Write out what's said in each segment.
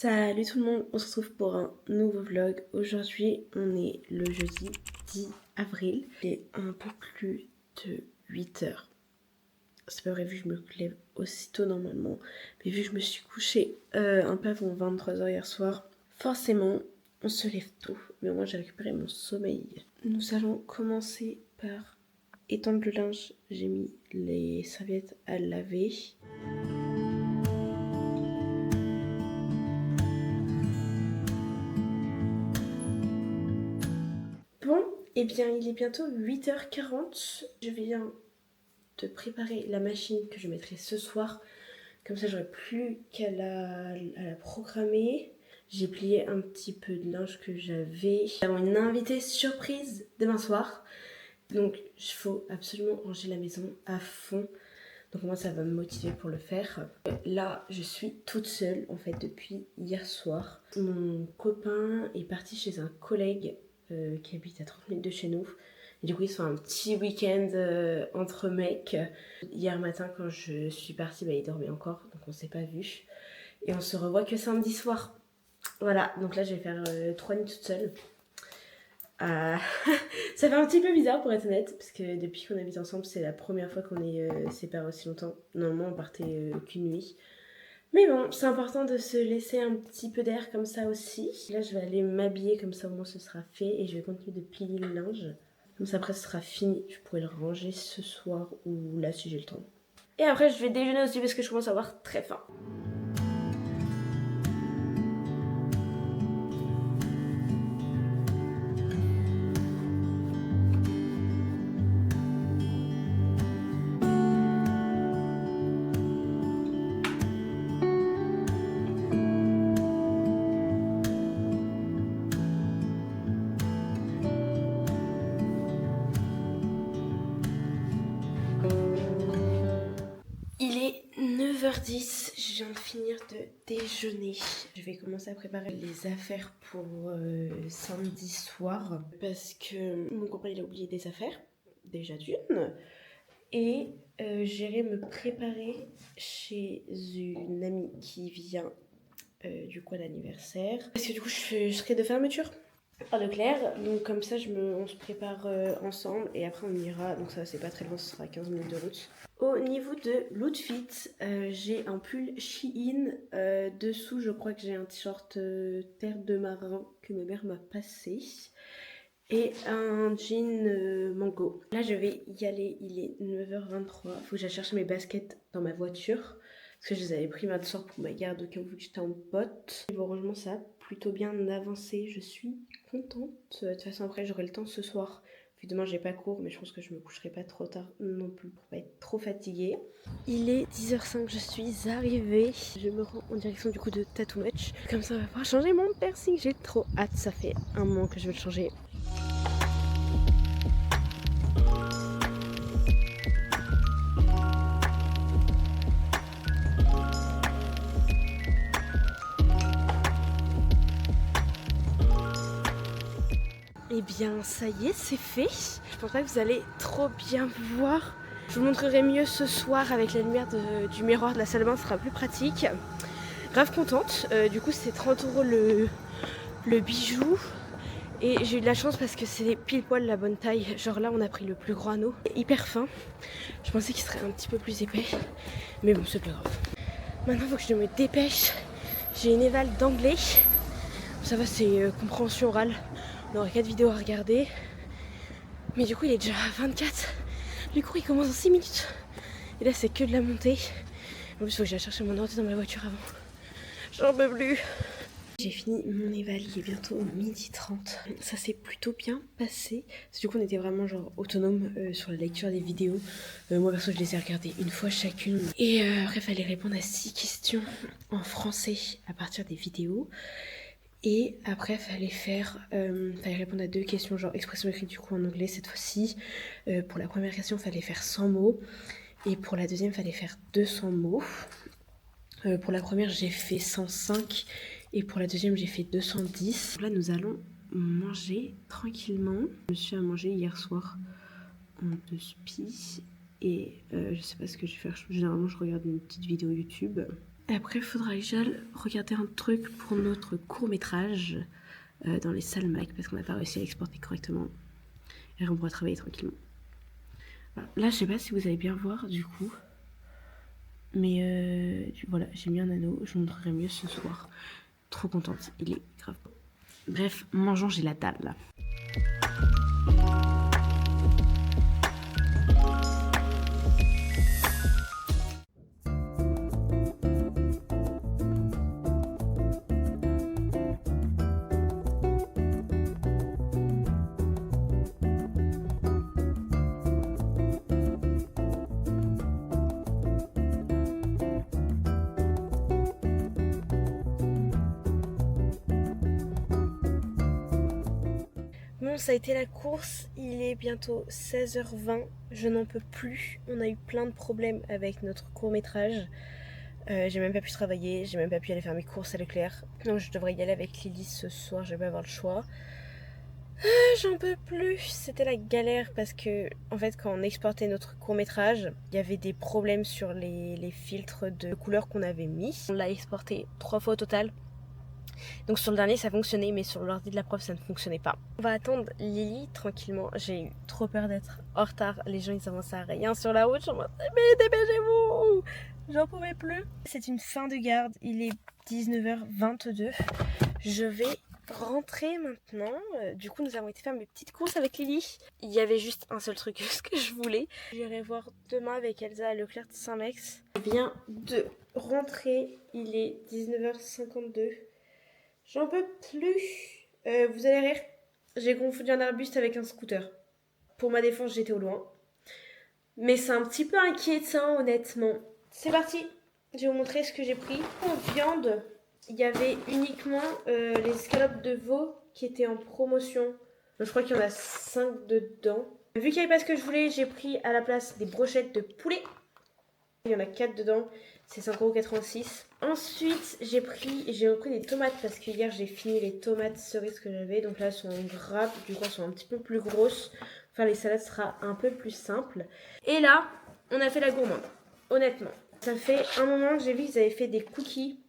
Salut tout le monde, on se retrouve pour un nouveau vlog. Aujourd'hui, on est le jeudi 10 avril. Il est un peu plus de 8 heures. C'est pas vrai vu que je me lève aussitôt normalement. Mais vu que je me suis couchée un peu avant 23 heures hier soir, forcément, on se lève tôt. Mais moi, j'ai récupéré mon sommeil. Nous allons commencer par étendre le linge. J'ai mis les serviettes à laver. Bon, eh bien il est bientôt 8h40. Je viens de préparer la machine que je mettrai ce soir. Comme ça j'aurai plus qu'à la programmer. J'ai plié un petit peu de linge que j'avais. Nous avons une invitée surprise demain soir. Donc il faut absolument ranger la maison à fond. Donc moi ça va me motiver pour le faire. Là je suis toute seule en fait depuis hier soir. Mon copain est parti chez un collègue qui habite à 30 minutes de chez nous. Et du coup ils sont un petit week-end entre mecs. Hier matin quand je suis partie, il dormait encore, donc on s'est pas vu. Et on se revoit que samedi soir. Voilà, donc là je vais faire 3 nuits toute seule. Ça fait un petit peu bizarre pour être honnête, parce que depuis qu'on habite ensemble, c'est la première fois qu'on est séparés aussi longtemps. Normalement on partait qu'une nuit. Mais bon, c'est important de se laisser un petit peu d'air comme ça aussi. Là, je vais aller m'habiller, comme ça au moins ce sera fait. Et je vais continuer de plier le linge. Comme ça après ce sera fini. Je pourrai le ranger ce soir ou là si j'ai le temps. Et après, je vais déjeuner aussi parce que je commence à avoir très faim. Il est 9h10, je viens de finir de déjeuner. Je vais commencer à préparer les affaires pour samedi soir. Parce que mon copain il a oublié des affaires, déjà d'une. Et j'irai me préparer chez une amie qui vient du coup à l'anniversaire. Parce que du coup je serai de fermeture par Leclerc, donc comme ça on se prépare ensemble et après on ira, donc ça c'est pas très loin, ce sera 15 minutes de route. Au niveau de l'outfit, j'ai un pull Shein, dessous je crois que j'ai un t-shirt terre de marin que ma mère m'a passé et un jean mango. Là je vais y aller, il est 9h23, faut que j'aille chercher mes baskets dans ma voiture parce que je les avais pris mardi soir pour ma garde au cas où j'étais en botte. Et bon, heureusement ça a plutôt bien avancé, je suis contente. De toute façon après j'aurai le temps ce soir. Puis demain j'ai pas cours mais je pense que je me coucherai pas trop tard non plus pour pas être trop fatiguée. Il est 10h05, je suis arrivée. Je me rends en direction du coup de Tattoo Match. Comme ça on va pouvoir changer mon piercing, j'ai trop hâte, ça fait un moment que je veux le changer. Eh bien ça y est, c'est fait. Je pense pas que vous allez trop bien voir. Je vous montrerai mieux ce soir avec la lumière du miroir de la salle de bain, ce sera plus pratique. Grave contente, du coup c'est 30 € le bijou. Et j'ai eu de la chance parce que c'est pile poil la bonne taille. Genre là on a pris le plus gros anneau, hyper fin. Je pensais qu'il serait un petit peu plus épais, mais bon c'est pas grave. Maintenant il faut que je me dépêche. J'ai une éval d'anglais. Ça va, c'est compréhension orale. On aurait 4 vidéos à regarder. Mais du coup il est déjà 24. Le cours il commence en 6 minutes. Et là c'est que de la montée. En plus il faut que j'aille chercher mon ordi dans ma voiture avant. J'en peux plus. J'ai fini mon éval, il est bientôt 12h30. Ça s'est plutôt bien passé. Parce que du coup on était vraiment genre autonome sur la lecture des vidéos. Moi perso je les ai regardées une fois chacune. Et après il fallait répondre à 6 questions en français à partir des vidéos. Et après fallait répondre à 2 questions genre expression écrite du coup en anglais cette fois-ci. Pour la première question fallait faire 100 mots. Et pour la deuxième fallait faire 200 mots. Pour la première j'ai fait 105 et pour la deuxième j'ai fait 210. Là nous allons manger tranquillement. Je me suis à manger hier soir en 2 spies et je sais pas ce que je vais faire. Généralement je regarde une petite vidéo YouTube. Après, il faudra que j'aille regarder un truc pour notre court-métrage dans les salles Mac parce qu'on n'a pas réussi à l'exporter correctement. Et on pourra travailler tranquillement. Voilà. Là, je sais pas si vous allez bien voir du coup. Mais voilà, j'ai mis un anneau. Je vous montrerai mieux ce soir. Trop contente, il est grave beau. Bref, mangeons, j'ai la dalle là. Bon, ça a été la course, il est bientôt 16h20, je n'en peux plus. On a eu plein de problèmes avec notre court-métrage. J'ai même pas pu travailler, j'ai même pas pu aller faire mes courses à Leclerc. Donc je devrais y aller avec Lily ce soir, je vais pas avoir le choix. J'en peux plus, c'était la galère parce que en fait quand on exportait notre court-métrage, il y avait des problèmes sur les filtres de couleurs qu'on avait mis. On l'a exporté 3 fois au total. Donc sur le dernier ça fonctionnait mais sur l'ordi de la prof ça ne fonctionnait pas. On va attendre Lily tranquillement. J'ai eu trop peur d'être en retard. Les gens ils avancent à rien sur la route. Je me dis mais dépêchez-vous. J'en pouvais plus. C'est une fin de garde. Il est 19h22. Je vais rentrer maintenant. Du coup nous avons été faire mes petites courses avec Lily. Il y avait juste un seul truc ce que je voulais. J'irai voir demain avec Elsa à Leclerc de Saint-Mex. Je viens de rentrer. Il est 19h52. J'en peux plus. Vous allez rire. J'ai confondu un arbuste avec un scooter. Pour ma défense, j'étais au loin. Mais c'est un petit peu inquiétant, honnêtement. C'est parti. Je vais vous montrer ce que j'ai pris. En viande, il y avait uniquement les escalopes de veau qui étaient en promotion. Donc, je crois qu'il y en a 5 dedans. Vu qu'il n'y avait pas ce que je voulais, j'ai pris à la place des brochettes de poulet. Il y en a 4 dedans. C'est 5,86 €. Ensuite, j'ai repris des tomates parce que hier j'ai fini les tomates cerises que j'avais. Donc là, elles sont en grappe, du coup, elles sont un petit peu plus grosses. Enfin, les salades sera un peu plus simple. Et là, on a fait la gourmande. Honnêtement, ça fait un moment que j'ai vu qu'ils avaient fait des cookies.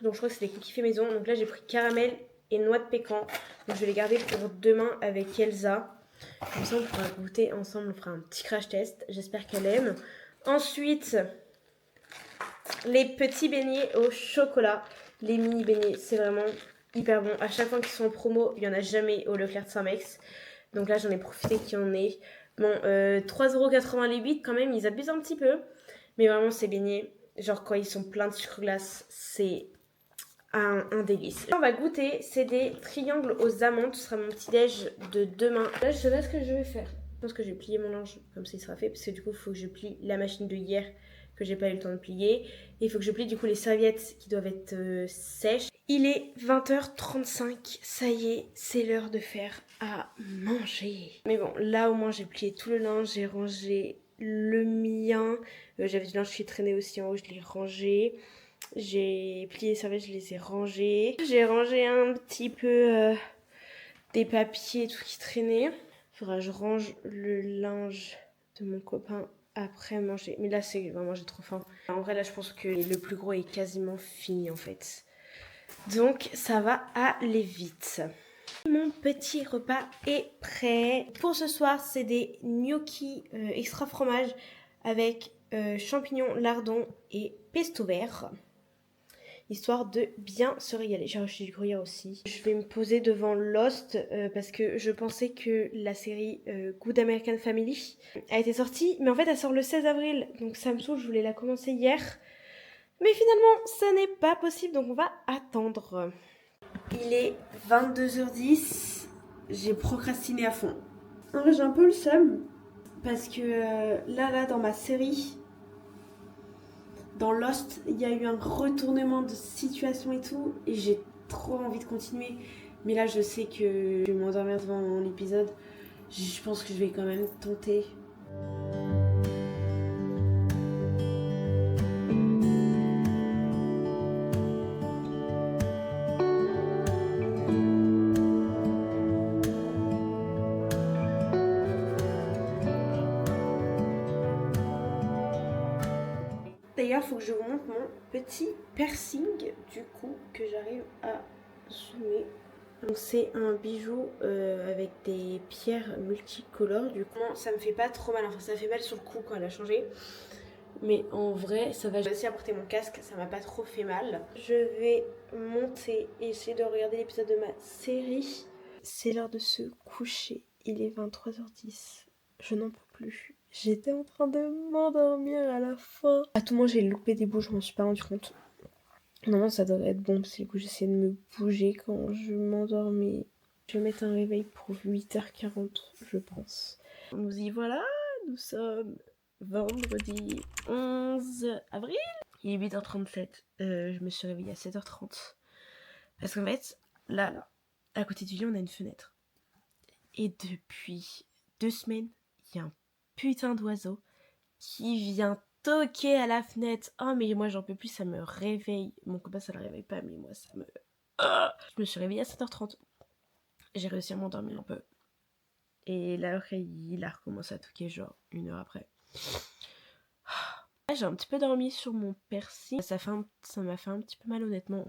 Donc je crois que c'est des cookies fait maison. Donc là, j'ai pris caramel et noix de pécan. Donc je vais les garder pour demain avec Elsa. Comme ça, on pourra goûter ensemble. On fera un petit crash test. J'espère qu'elle aime. Ensuite, les petits beignets au chocolat. Les mini beignets, c'est vraiment hyper bon. À chaque fois qu'ils sont en promo, il n'y en a jamais au Leclerc de Saint-Mex. Donc là, j'en ai profité qu'il y en ait. Bon, 3,80 € les 8 quand même, ils abusent un petit peu. Mais vraiment, ces beignets, genre quand ils sont pleins de sucre glace, c'est un délice. On va goûter, c'est des triangles aux amandes. Ce sera mon petit déj de demain. Là, je sais pas ce que je vais faire. Je pense que je vais plier mon linge comme ça il sera fait. Parce que du coup, il faut que je plie la machine de hier que j'ai pas eu le temps de plier. Et il faut que je plie du coup les serviettes qui doivent être sèches. Il est 20h35. Ça y est, c'est l'heure de faire à manger. Mais bon, là au moins j'ai plié tout le linge. J'ai rangé le mien. J'avais du linge qui traînait aussi en haut. Je l'ai rangé. J'ai plié les serviettes, je les ai rangées. J'ai rangé un petit peu des papiers et tout qui traînait. Il faudra que je range le linge de mon copain après manger. Mais là, c'est vraiment, j'ai trop faim. En vrai, là, je pense que le plus gros est quasiment fini en fait. Donc, ça va aller vite. Mon petit repas est prêt. Pour ce soir, c'est des gnocchis extra fromage avec champignons, lardons et pesto vert. Histoire de bien se régaler. J'ai reçu du gruyère aussi. Je vais me poser devant Lost parce que je pensais que la série Good American Family a été sortie. Mais en fait, elle sort le 16 avril. Donc ça me saoule, je voulais la commencer hier. Mais finalement, ça n'est pas possible. Donc on va attendre. Il est 22h10. J'ai procrastiné à fond. En vrai, j'ai un peu le seum. Parce que là, dans ma série... Dans Lost, il y a eu un retournement de situation et tout, et j'ai trop envie de continuer. Mais là, je sais que je vais m'endormir devant l'épisode. Je pense que je vais quand même tenter. D'ailleurs, là, il faut que je vous montre mon petit piercing, du coup, que j'arrive à zoomer. Donc c'est un bijou avec des pierres multicolores. Du coup, ça me fait pas trop mal. Enfin, ça fait mal sur le cou quand elle a changé. Mais en vrai, ça va. J'ai réussi à porter mon casque, ça m'a pas trop fait mal. Je vais monter et essayer de regarder l'épisode de ma série. C'est l'heure de se coucher. Il est 23h10. Je n'en peux plus. J'étais en train de m'endormir à la fin. À tout moment, j'ai loupé des bouts, je m'en suis pas rendu compte. Normalement, ça devrait être bon parce que du coup, j'essayais de me bouger quand je m'endormais. Je vais mettre un réveil pour 8h40, je pense. Nous y voilà, nous sommes vendredi 11 avril. Il est 8h37. Je me suis réveillée à 7h30. Parce qu'en fait, là, à côté du lit, on a une fenêtre. Et depuis 2 semaines, il y a un putain d'oiseau qui vient toquer à la fenêtre. Oh, mais moi, j'en peux plus, ça me réveille. Mon copain, ça le réveille pas, mais moi, ça me... Je me suis réveillée à 7h30. J'ai réussi à m'endormir un peu. Et là, il a recommencé à toquer, genre, 1 heure après. J'ai un petit peu dormi sur mon piercing. Ça m'a fait un petit peu mal, honnêtement.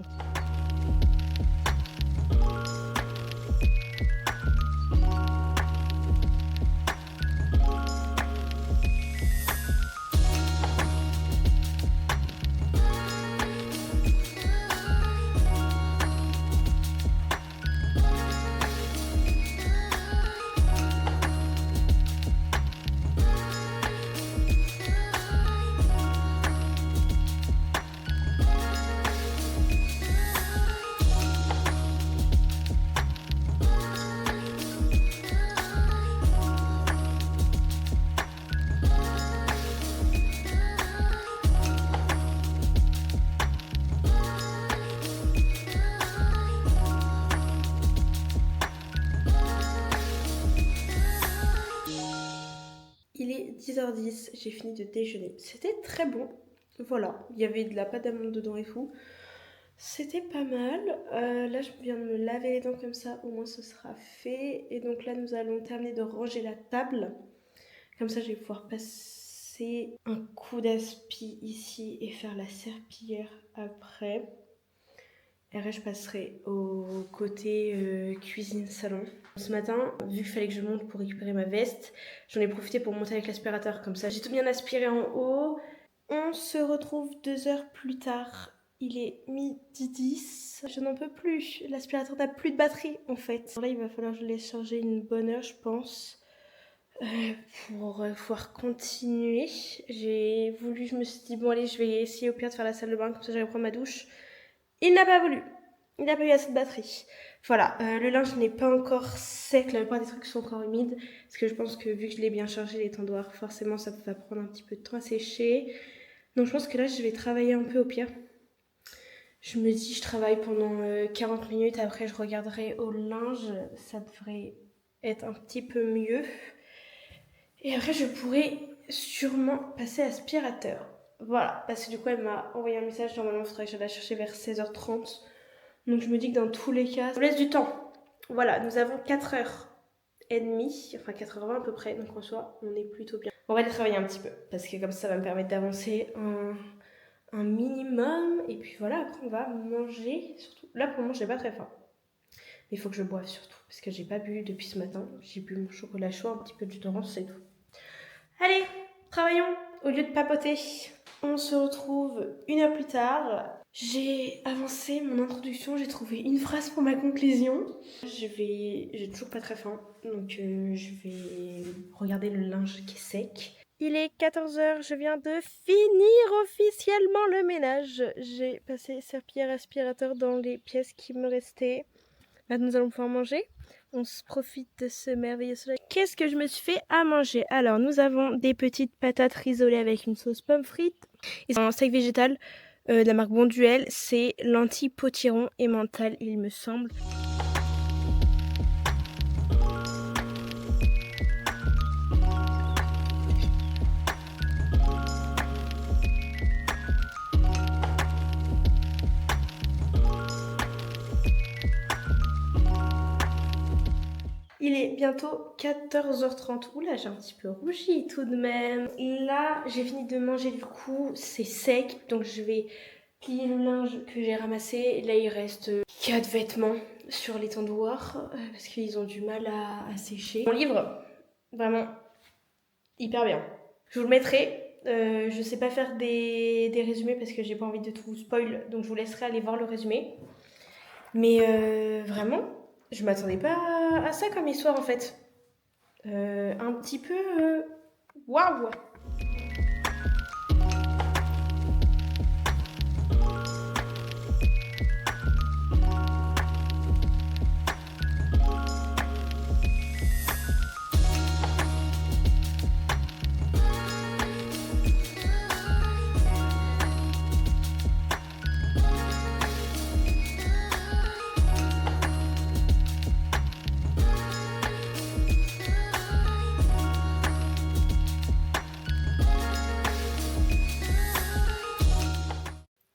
Il est 10h10, j'ai fini de déjeuner. C'était très bon. Voilà, il y avait de la pâte d'amande dedans et tout. C'était pas mal. Là, je viens de me laver les dents comme ça, au moins ce sera fait. Et donc là, nous allons terminer de ranger la table. Comme ça, je vais pouvoir passer un coup d'aspi ici et faire la serpillière après. Et après, je passerai au côté cuisine-salon. Ce matin, vu qu'il fallait que je monte pour récupérer ma veste, j'en ai profité pour monter avec l'aspirateur. Comme ça, j'ai tout bien aspiré en haut. On se retrouve 2 heures plus tard. Il est 12h10. Je n'en peux plus. L'aspirateur n'a plus de batterie, en fait. Alors là, il va falloir que je laisse charger une bonne heure, je pense, pour pouvoir continuer. Je me suis dit, bon, allez, je vais essayer au pire de faire la salle de bain, comme ça, j'allais prendre ma douche. Il n'a pas voulu. Il n'a pas eu assez de batterie. Voilà, le linge n'est pas encore sec. La plupart des trucs sont encore humides. Parce que je pense que vu que je l'ai bien chargé, les tendoirs, forcément, ça va prendre un petit peu de temps à sécher. Donc je pense que là, je vais travailler un peu au pire. Je me dis, je travaille pendant 40 minutes. Après, je regarderai au linge. Ça devrait être un petit peu mieux. Et après, je pourrai sûrement passer à l'aspirateur. Voilà, parce que du coup, elle m'a envoyé un message. Normalement, il faudrait que je la chercher vers 16h30. Donc, je me dis que dans tous les cas, ça me laisse du temps. Voilà, nous avons 4h30, enfin 4h20 à peu près. Donc, en soi, on est plutôt bien. On va aller travailler un petit peu, parce que comme ça va me permettre d'avancer un minimum. Et puis voilà, après, on va manger. Surtout, là, pour le moment, j'ai pas très faim. Mais il faut que je boive surtout, parce que j'ai pas bu depuis ce matin. J'ai bu mon chocolat chaud, un petit peu de jus d'orange, c'est tout. Allez, travaillons au lieu de papoter. On se retrouve 1 heure plus tard. J'ai avancé mon introduction, j'ai trouvé une phrase pour ma conclusion. J'ai toujours pas très faim, donc je vais regarder le linge qui est sec. Il est 14h, je viens de finir officiellement le ménage. J'ai passé serpillière aspirateur dans les pièces qui me restaient. Là, nous allons pouvoir manger. On se profite de ce merveilleux soleil. Qu'est-ce que je me suis fait à manger? Alors, nous avons des petites patates risolées avec une sauce pomme frite. Et un steak végétal de la marque Bonduelle. C'est lentilles, potiron et mental, il me semble. Il est bientôt 14h30. Oula, j'ai un petit peu rougi tout de même. Là, j'ai fini de manger du coup, c'est sec. Donc je vais plier le linge que j'ai ramassé. Là, il reste 4 vêtements sur l'étendoir parce qu'ils ont du mal à sécher. Mon livre, vraiment hyper bien. Je vous le mettrai. Je sais pas faire des résumés parce que j'ai pas envie de tout spoil. Donc je vous laisserai aller voir le résumé. Mais vraiment, je m'attendais pas à ça comme histoire en fait. Un petit peu... Waouh.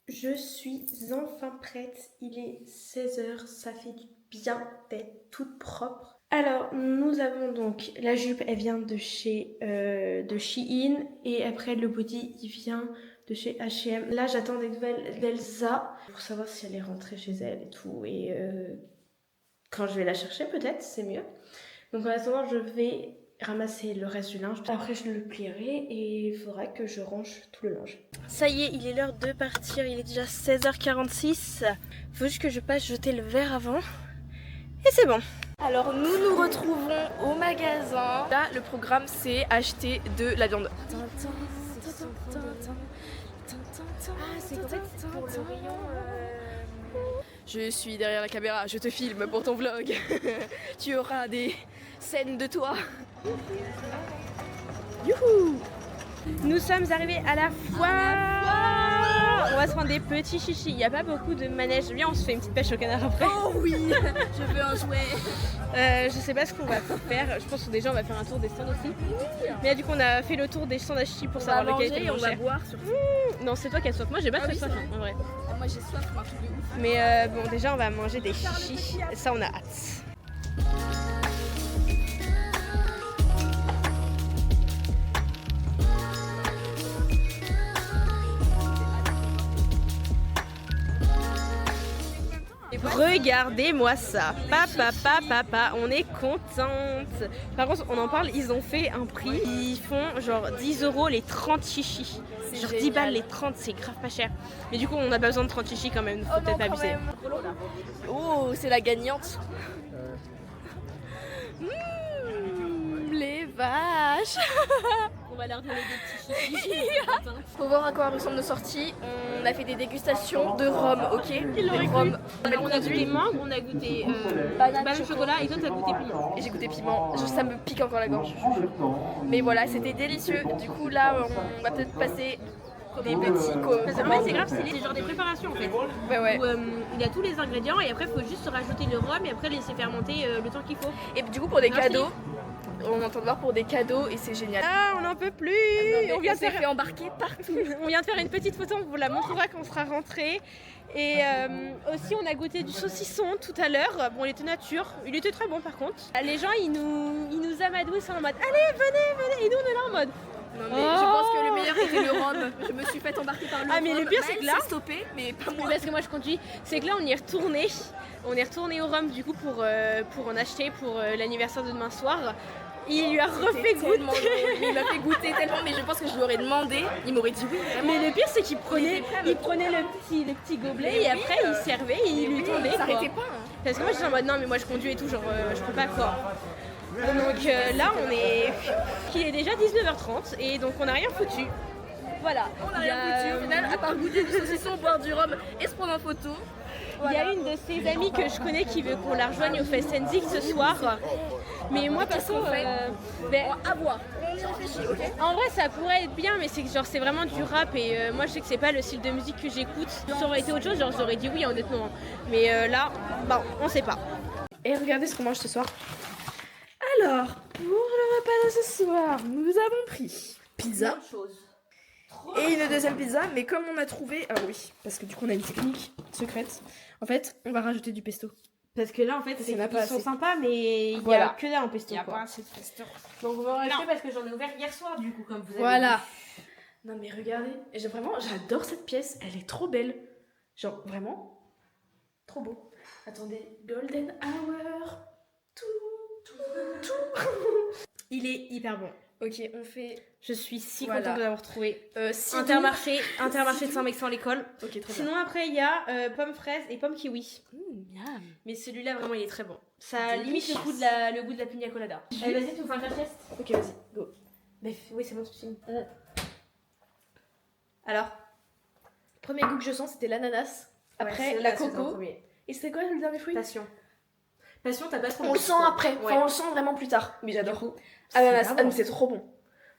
Je suis enfin prête, il est 16h, ça fait du bien d'être toute propre. Alors, nous avons donc la jupe, elle vient de chez Shein, et après le body, il vient de chez H&M. Là, j'attends des nouvelles d'Elsa pour savoir si elle est rentrée chez elle et tout, et quand je vais la chercher peut-être, c'est mieux. Donc en attendant, je vais ramasser le reste du linge. Après, je le plierai et il faudra que je range tout le linge. Ça y est, il est l'heure de partir. Il est déjà 16h46. Faut juste que je passe jeter le verre avant. Et c'est bon. Alors, nous nous retrouvons au magasin. Là, le programme, c'est acheter de la viande. Ah, c'est en fait pour le rayon... Je suis derrière la caméra, je te filme pour ton vlog. Tu auras des scènes de toi. Youhou! Nous sommes arrivés à la foire. On va se prendre des petits chichis. Il n'y a pas beaucoup de manèges. Viens, on se fait une petite pêche au canard après. Oh oui, je veux un jouet. Je sais pas ce qu'on va faire. Je pense que déjà on va faire un tour des stands aussi. Mais là, du coup, on a fait le tour des stands à chichis pour savoir lequel est le moins cher. On va boire surtout. Non, c'est toi qui as soif. Moi, j'ai pas très soif en vrai. Ah, moi, j'ai soif, moi, truc de ouf. Mais bon, déjà, on va manger des chichis. Ça, on a hâte. Regardez-moi ça, papa, on est contente. Par contre, on en parle, ils ont fait un prix. Ils font genre 10 € les 30 chichis. Genre 10 balles les 30, c'est grave pas cher. Mais du coup, on a pas besoin de 30 chichis quand même, faut peut-être pas abuser. Oh, c'est la gagnante. Les vaches. On va leur donner des petits chichis. Faut voir à quoi ressemble nos sorties. On a fait des dégustations de rhum, ok. On a goûté mangue, on a goûté banane chocolat et toi t'as goûté piment. Et j'ai goûté piment, ça me pique encore la gorge. Mais voilà, c'était délicieux. Du coup là, on va peut-être passer des petits Parce qu'en fait c'est grave, c'est genre des préparations en fait. Ouais. Où il y a tous les ingrédients et après il faut juste rajouter le rhum et après laisser fermenter le temps qu'il faut. Et du coup pour des cadeaux, on entend de voir pour des cadeaux et c'est génial. Ah, on n'en peut plus. On vient de se faire embarquer partout. On vient de faire une petite photo, on vous la montrera quand on sera rentré. Et aussi on a goûté du saucisson tout à l'heure. Bon, il était nature, il était très bon par contre. Les gens ils nous amadouent, ils sont en mode allez venez et nous on est là en mode non mais je pense que le meilleur était le rhum. Je me suis fait embarquer par le rhum. Ah mais le pire c'est que là, stoppé, mais pas moi. Parce que moi je conduis, c'est que là on y est retourné. On est retourné au rhum du coup pour en acheter pour l'anniversaire de demain soir. Il lui a refait goûter. Il m'a fait goûter tellement, mais je pense que je lui aurais demandé. Il m'aurait dit oui. Vraiment. Mais le pire, c'est qu'il prenait le petit gobelet et après il servait et il lui tendait. Ça s'arrêtait pas. Hein. Parce que moi, j'étais en mode non, mais moi je conduis et tout, genre je peux pas quoi. Donc là, on est. Il est déjà 19h30 et donc on n'a rien foutu. Voilà. On n'a rien foutu au final, à part goûter du saucisson, boire du rhum et se prendre en photo. Voilà. Il y a une de ses amies que je connais qui veut qu'on la rejoigne au Fest & Zik ce soir. Mais moi perso, à voir. On y réfléchit, ok. En vrai ça pourrait être bien, mais c'est que genre c'est vraiment du rap et moi je sais que c'est pas le style de musique que j'écoute. Ça aurait été autre chose, genre j'aurais dit oui honnêtement. Mais là, bon, on sait pas. Et regardez ce qu'on mange ce soir. Alors, pour le repas de ce soir, nous avons pris pizza. Et une deuxième pizza, mais comme on a trouvé... Ah oui, parce que du coup on a une technique secrète. En fait, on va rajouter du pesto. Parce que là, en fait, Ça c'est n'a pas ils sont assez. sympas, mais il y Voilà. a que dalle en pesto. Il y a quoi. pas assez de pesto. Donc, on va en racheter parce que j'en ai ouvert hier soir, du coup, comme vous avez Voilà. vu. Non mais regardez, j'adore cette pièce, elle est trop belle. Genre vraiment, trop beau. Attendez, Golden Hour, tout. Il est hyper bon. Ok, on fait Je suis si Voilà. contente de l'avoir trouvé. Sidou. Intermarché de Saint-Mexan l'école. Ok, très bien. Sinon, après, il y a pomme fraise et pomme kiwi. Miam. Mais celui-là, vraiment, il est très bon. Ça limite Delicious. le goût de la pina colada. Allez, vas-y, tu me fais un test. Ok, vas-y, go. Oui, c'est bon, c'est fini. Alors, premier goût que je sens, c'était l'ananas. Après, la coco. Et c'était quoi le dernier fruit? Passion. Passion, t'as pas trop. On le sent après, Ouais. enfin, on le sent vraiment plus tard. Mais j'adore. Du coup, Ananas, super bon. c'est trop bon.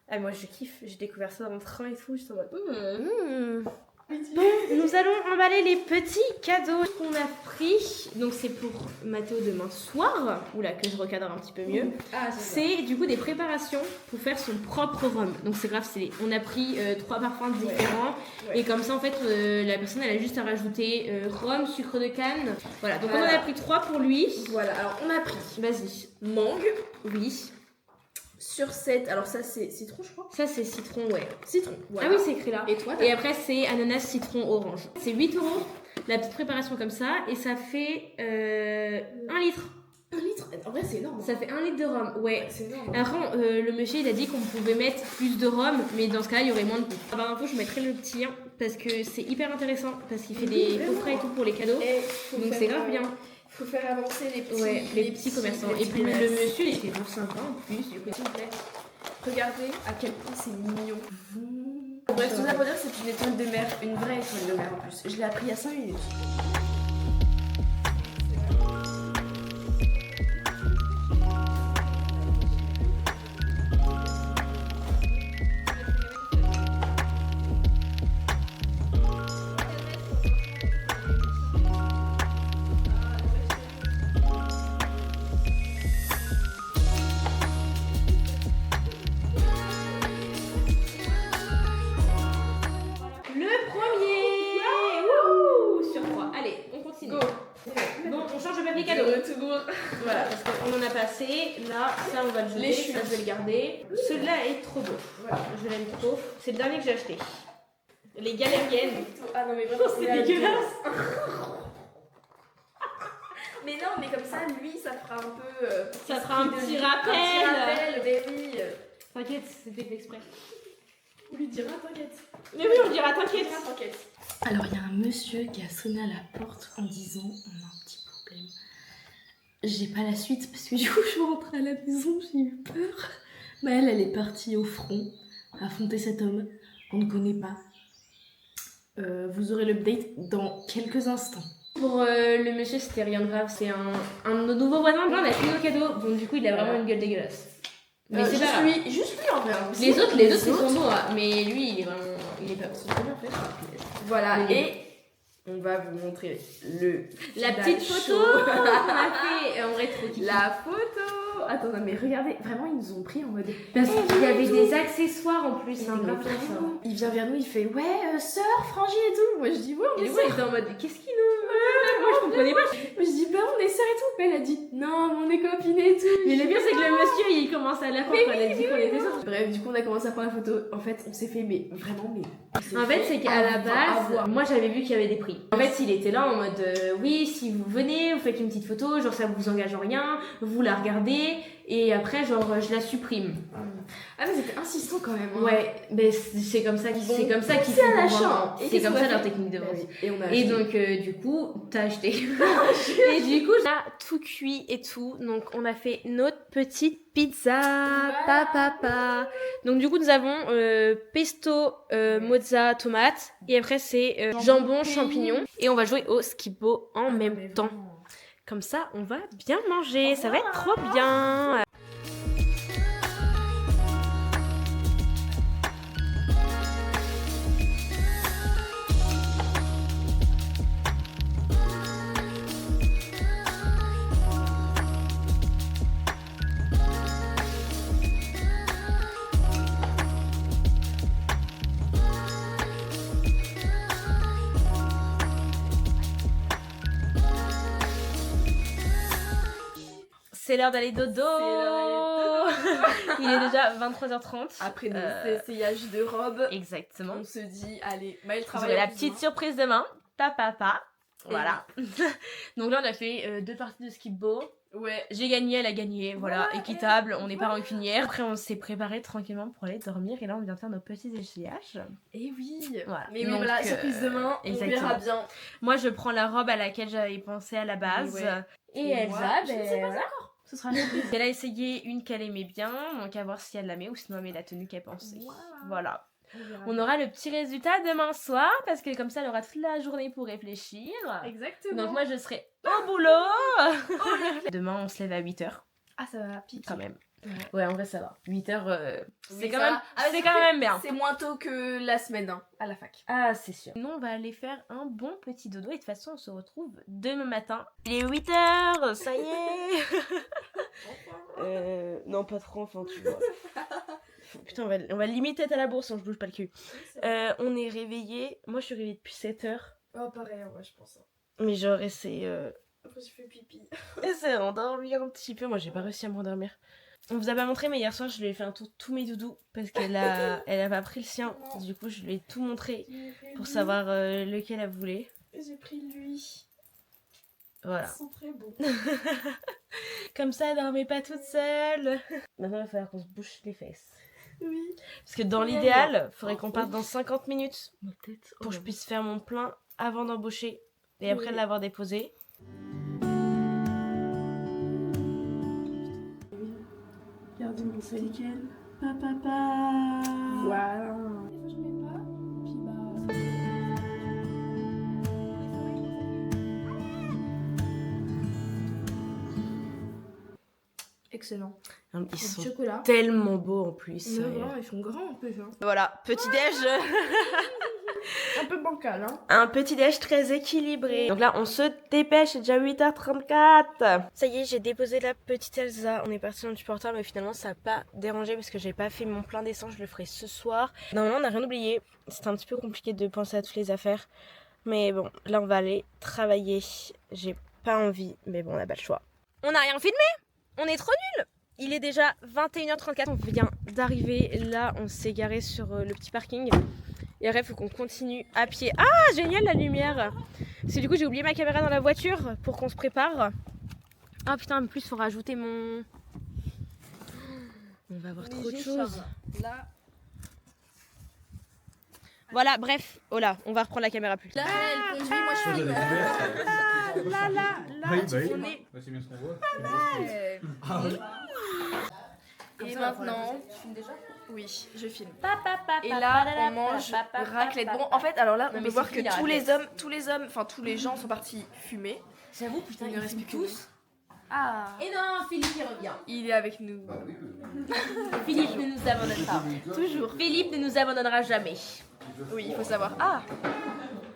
Ah, moi, je kiffe. J'ai découvert ça dans le train et tout. J'étais en mode. Mmh. Nous allons emballer les petits cadeaux qu'on a pris. Donc c'est pour Mathéo demain soir. Oula, que je recadre un petit peu mieux. Ah, C'est du coup des préparations pour faire son propre rhum. Donc c'est grave, on a pris 3 parfums différents. Ouais. Et comme ça en fait la personne elle a juste à rajouter rhum, sucre de canne. Voilà, donc on en Voilà. a pris 3 pour lui. Voilà, alors on a pris Vas-y. mangue Oui. sur 7. Alors ça, c'est citron, je crois. Ça c'est citron, ouais. Citron, voilà. Ah oui, c'est écrit là. Et toi, Et après c'est ananas, citron, orange. C'est 8 € la petite préparation comme ça. Et ça fait 1 litre. 1 litre. En vrai, c'est énorme. Ça fait 1 litre de rhum, ouais. C'est énorme. Après, le monsieur il a dit qu'on pouvait mettre plus de rhum, mais dans ce cas il y aurait moins de goût. Par info, je mettrai le petit parce que c'est hyper intéressant, parce qu'il fait des Vraiment. coffrets et tout pour les cadeaux. Donc c'est grave bien. Faut faire avancer les petits, Ouais, les petits commerçants. Et puis le monsieur il était trop sympa en plus. Du coup. S'il vous plaît. Regardez à quel point c'est mignon. Bref, tout ça pour dire que c'est une étoile de mer, une vraie étoile de mer en plus. Je l'ai appris il y a 5 minutes. Le premier Wouhou sur 3. Allez, on continue. Go. Bon, on change de papier cadeau. Voilà, parce qu'on en a passé. Là, ça on va le jeter, Les ça je vais le garder. Celui-là est trop beau. Voilà, je l'aime trop. C'est le dernier que j'ai acheté. Les galériennes. Ah non, mais vraiment, C'est dégueulasse. Mais non, mais comme ça, lui, ça fera un peu. Ça fera un petit Un petit rappel. rappel, mais oui. T'inquiète, c'était fait exprès. On lui dira, t'inquiète. Mais oui, on dira t'inquiète. T'inquiète. Alors, il y a un monsieur qui a sonné à la porte en disant on a un petit problème. J'ai pas la suite parce que du coup, je rentre à la maison, j'ai eu peur. Mais elle est partie au front affronter cet homme qu'on ne connaît pas. Vous aurez l'update dans quelques instants. Pour le monsieur, c'était rien de grave. C'est un de nos nouveaux voisins. Là, on a pris nos cadeaux. Donc, du coup, il a vraiment une gueule dégueulasse. Mais c'est pas grave. Juste lui en vrai. hein. Les autres, ils sont beaux. Hein. Mais lui, il est vraiment. Il est pas. C'est très bien fait. Voilà, Mais- et on va vous montrer La Kidal petite show. photo qu'on a fait en rétro. La photo. Attends, non, mais regardez, vraiment, ils nous ont pris en mode. Parce qu'il y avait des accessoires en plus. Non, C'est mais grave bien ça. vraiment, il vient vers nous, il fait ouais, sœur, frangine et tout. Moi je dis ouais, on Et est ouais, sœurs. il était en mode qu'est-ce qu'il nous. Moi, je comprenais pas. Moi je dis bah on est sœurs et tout. Mais elle a dit non, mais on est copines et tout. Mais le pire, c'est que le monsieur, il commence à la croire quand elle a dit qu'on était sœurs. Bref, du coup, on a commencé à prendre la photo. En fait, on s'est fait, mais vraiment, mais. En fait, c'est qu'à la base, avoir. moi j'avais vu qu'il y avait des prix. En fait, il était là en mode oui, si vous venez, vous faites une petite photo, genre ça vous engage en rien, vous la regardez et après, genre je la supprime. Ah, mais c'était insistant quand même. hein. Ouais, mais c'est comme ça qu'ils Bon, c'est comme ça qu'ils c'est font un pour achat. vendre. Et C'est qu'est-ce comme qu'on ça a leur fait technique de Bah vente. oui, et on a Et acheté. donc du coup, t'as acheté. Et du coup, on a tout cuit et tout. Donc on a fait notre petite pizza. Papa. Donc du coup, nous avons pesto, mozza, tomate. Et après, c'est jambon, champignon. Et on va jouer au skibo en même temps. Comme ça, on va bien manger. Ça va être trop bien. C'est l'heure d'aller dodo. Il est déjà 23h30. Après nos essayages de robes, Exactement. on se dit, allez, Maëlle Vous travaille. aurez la en petite cuisine. surprise demain. Papa. Voilà. Donc là, on a fait 2 parties de skip-bo. Ouais. J'ai gagné, elle a gagné. Voilà, Ouais, équitable. On n'est pas rancunière. Après, on s'est préparé tranquillement pour aller dormir. Et là, on vient de faire nos petits essayages. Et oui. Voilà. Mais oui, Donc, voilà, surprise demain, exactement. on verra bien. Moi, je prends la robe à laquelle j'avais pensé à la base. Ouais. Et Et Elsa, moi, je ne sais pas voilà. Ce sera Elle a essayé une qu'elle aimait bien, donc à voir si elle la met ou sinon elle met la tenue qu'elle pensait. Voilà. On aura le petit résultat demain soir parce que comme ça elle aura toute la journée pour réfléchir. Exactement. Donc moi je serai au boulot. Demain on se lève à 8h Ah, ça va, pipi. quand même. Ouais. En vrai ça va. 8h c'est Oui, quand ça même va. Ah, c'est quand même bien. C'est moins tôt que la semaine, hein, à la fac. Ah, c'est sûr. Nous, on va aller faire un bon petit dodo et de toute façon, on se retrouve demain matin. Il est 8h, ça y est. Non, pas trop, enfin, tu vois. Putain, on va limite être à la bourse, on se bouge pas le cul. On est réveillés. Moi, je suis réveillée depuis 7h. Oh, pareil, ouais, je pense. Mais genre, c'est Après, j'ai fait pipi. essaie d'endormir un petit peu. Moi, j'ai pas réussi à m'endormir. On vous a pas montré, mais hier soir, je lui ai fait un tour de tous mes doudous parce qu'elle a pas pris le sien. Du coup, je lui ai tout montré pour savoir lequel elle voulait. J'ai pris lui. Voilà. Ils sont très beaux. Comme ça, elle dormait pas toute seule. Maintenant, il va falloir qu'on se bouche les fesses. Oui. Parce que dans l'idéal, il faudrait qu'on parte dans 50 minutes Ma tête. pour que je puisse faire mon plein avant d'embaucher et après Oui. l'avoir déposé. Regardez mon C'est nickel. Voilà. Des fois, je mets pas. Puis bah. Excellent. Ils sont Chocolat. tellement beaux en plus. Ils sont grands en plus. Hein. Voilà, petit déj. Un peu bancal, hein. Un petit déj très équilibré. Donc là, on se dépêche, c'est déjà 8h34. Ça y est, j'ai déposé la petite Elsa. On est parti dans du portable, mais finalement, ça n'a pas dérangé parce que j'ai pas fait mon plein d'essence. Je le ferai ce soir. Normalement, on n'a rien oublié. C'était un petit peu compliqué de penser à toutes les affaires. Mais bon, là, on va aller travailler. J'ai pas envie, mais bon, on n'a pas le choix. On n'a rien filmé. On est trop nuls. Il est déjà 21h34. On vient d'arriver. Là, on s'est garé sur le petit parking. Et après, il faut qu'on continue à pied. Ah, génial la lumière! Parce que du coup, j'ai oublié ma caméra dans la voiture pour qu'on se prépare. Ah putain, en plus, il faut rajouter mon... On va avoir trop de choses. Là. Voilà, bref. Oh là, on va reprendre la caméra plus tard. Là, elle conduit, moi je filme. Là, Oui, tu bah oui. connais. Bah, c'est bien ce qu'on voit. Ah ouais. Et maintenant, tu filmes déjà? Oui, je filme. Et Et là, on mange raclette. Bon, en fait, alors là, Non, on mais peut voir c'est que fini, la tous les hommes, enfin tous les gens sont partis fumer. J'avoue, putain, Il ne ils reste filment plus que tous. Ah, Et non, Philippe il revient. il est avec nous. Philippe ne nous abandonnera. Toujours. Philippe ne nous abandonnera jamais. Oui, il faut savoir. Ah,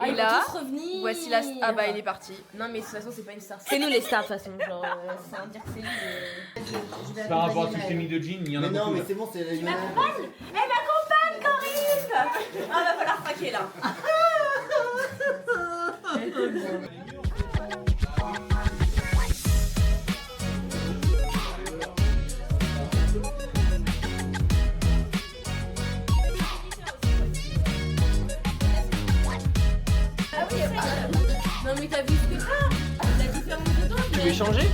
Ah, et ils là, vont tous revenir. voici la. Ah bah, il est parti. Non, mais de toute façon, c'est pas une star. C'est nous les stars, de toute façon. Genre, c'est un dire que c'est lui. Par rapport à toutes les de jeans, il y en a Mais non, beaucoup. mais là. c'est bon, c'est la Elle m'accompagne, Corinne. Ah, va falloir craquer là. Non, mais t'as vu ce que c'est? La différence de temps. Tu veux changer?